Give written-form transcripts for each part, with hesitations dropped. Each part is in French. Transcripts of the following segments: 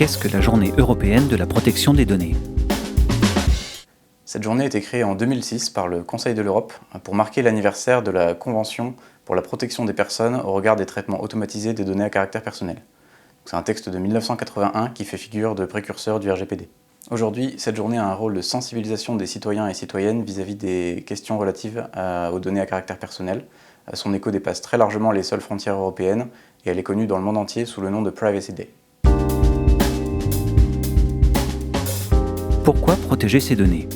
Qu'est-ce que la Journée européenne de la protection des données ? Cette journée a été créée en 2006 par le Conseil de l'Europe pour marquer l'anniversaire de la Convention pour la protection des personnes au regard des traitements automatisés des données à caractère personnel. C'est un texte de 1981 qui fait figure de précurseur du RGPD. Aujourd'hui, cette journée a un rôle de sensibilisation des citoyens et citoyennes vis-à-vis des questions relatives aux données à caractère personnel. Son écho dépasse très largement les seules frontières européennes et elle est connue dans le monde entier sous le nom de Privacy Day. Pourquoi protéger ces données ?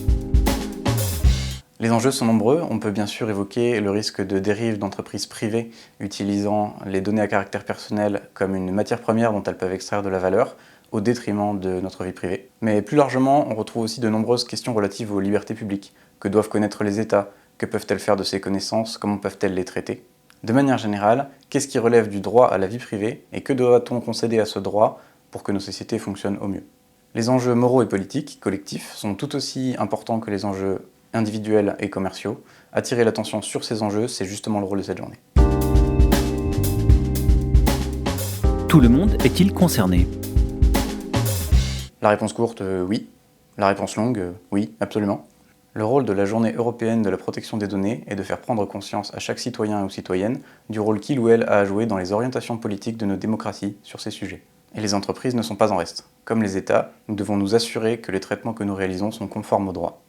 Les enjeux sont nombreux. On peut bien sûr évoquer le risque de dérive d'entreprises privées utilisant les données à caractère personnel comme une matière première dont elles peuvent extraire de la valeur, au détriment de notre vie privée. Mais plus largement, on retrouve aussi de nombreuses questions relatives aux libertés publiques. Que doivent connaître les États ? Que peuvent-elles faire de ces connaissances ? Comment peuvent-elles les traiter ? De manière générale, qu'est-ce qui relève du droit à la vie privée et que doit-on concéder à ce droit pour que nos sociétés fonctionnent au mieux ? Les enjeux moraux et politiques, collectifs, sont tout aussi importants que les enjeux individuels et commerciaux. Attirer l'attention sur ces enjeux, c'est justement le rôle de cette journée. Tout le monde est-il concerné ? La réponse courte, oui. La réponse longue, oui, absolument. Le rôle de la Journée européenne de la protection des données est de faire prendre conscience à chaque citoyen ou citoyenne du rôle qu'il ou elle a à jouer dans les orientations politiques de nos démocraties sur ces sujets. Et les entreprises ne sont pas en reste. Comme les États, nous devons nous assurer que les traitements que nous réalisons sont conformes au droit.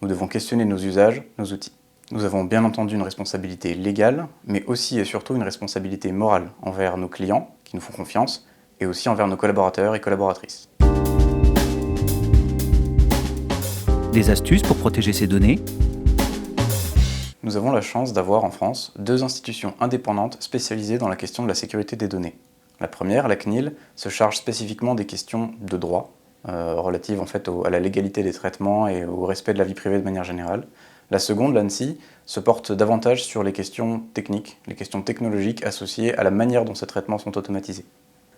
Nous devons questionner nos usages, nos outils. Nous avons bien entendu une responsabilité légale, mais aussi et surtout une responsabilité morale envers nos clients, qui nous font confiance, et aussi envers nos collaborateurs et collaboratrices. Des astuces pour protéger ces données ? Nous avons la chance d'avoir en France 2 institutions indépendantes spécialisées dans la question de la sécurité des données. La première, la CNIL, se charge spécifiquement des questions de droit, relatives en fait à la légalité des traitements et au respect de la vie privée de manière générale. La seconde, l'ANSSI, se porte davantage sur les questions techniques, les questions technologiques associées à la manière dont ces traitements sont automatisés.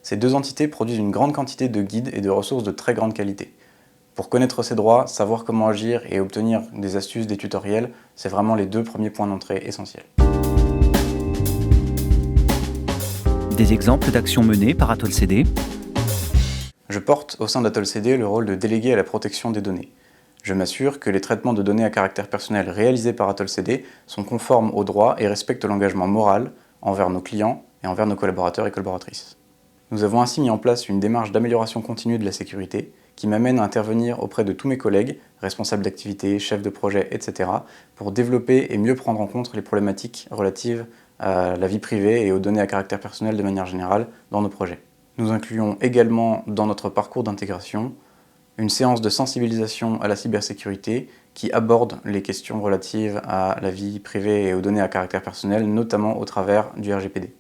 Ces 2 entités produisent une grande quantité de guides et de ressources de très grande qualité. Pour connaître ses droits, savoir comment agir et obtenir des astuces, des tutoriels, c'est vraiment les 2 premiers points d'entrée essentiels. Des exemples d'actions menées par AtolCD ? Je porte au sein d'AtolCD le rôle de délégué à la protection des données. Je m'assure que les traitements de données à caractère personnel réalisés par AtolCD sont conformes au droit et respectent l'engagement moral envers nos clients et envers nos collaborateurs et collaboratrices. Nous avons ainsi mis en place une démarche d'amélioration continue de la sécurité qui m'amène à intervenir auprès de tous mes collègues, responsables d'activités, chefs de projet, etc., pour développer et mieux prendre en compte les problématiques relatives à la vie privée et aux données à caractère personnel de manière générale dans nos projets. Nous incluons également dans notre parcours d'intégration une séance de sensibilisation à la cybersécurité qui aborde les questions relatives à la vie privée et aux données à caractère personnel, notamment au travers du RGPD.